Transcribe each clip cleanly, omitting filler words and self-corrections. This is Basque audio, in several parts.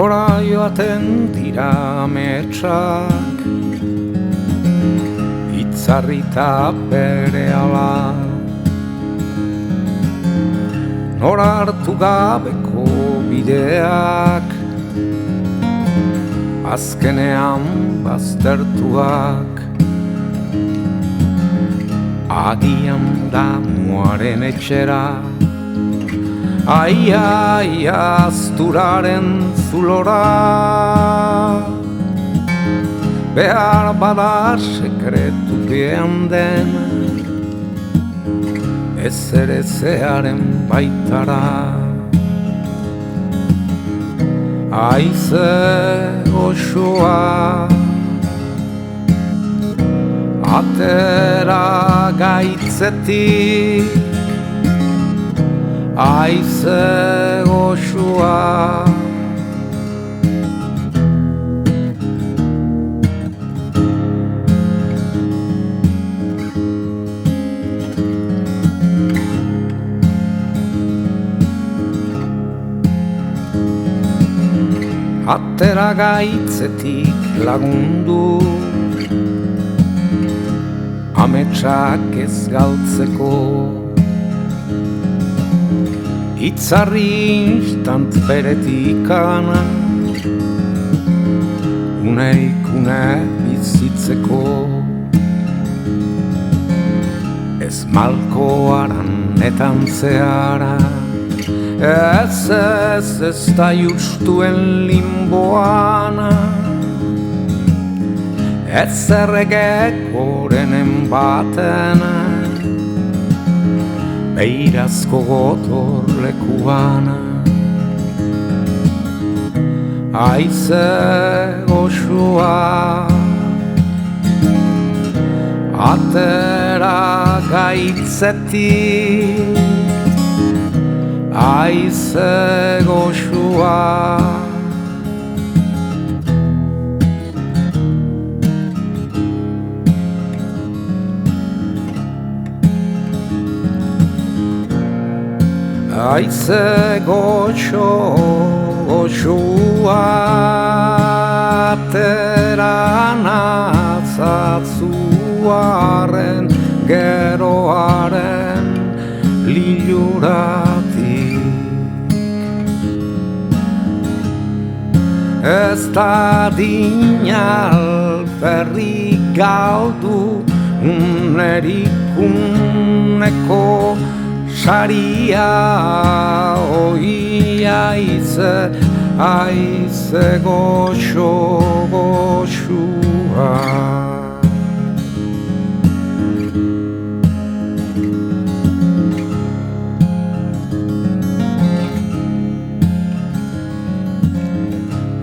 Nora joaten dira ametsak, itzarrita berehala. Nora hartu gabeko bideak, azkenean baztertuak. Agian damuaren etxera, ai asturaren zulora. Behar bada sekretupean den, ezer ezearen baitara. Aize goxoa, atera gaitzetik. Aize goxoa, atera gaitzetik lagundu, ametsak ez galtzeko. Itzarri instant beretikana, uneik une bizitzeko. Ez malkoaran etan zehara, ez da justuen limboana. Ez erregekorenen batena, beirazko gotorlekuana. Aize goxoa, atera gaitzetik. Aize goxoa, aize goxoa, atera natzatzuaren geroaren liluratik. Ez da dinalperrik galdu, unerikuneko saria. Oi aize goxoa.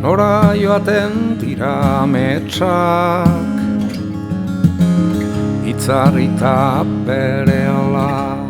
Nora joaten dira ametsak, itzarrita berehala.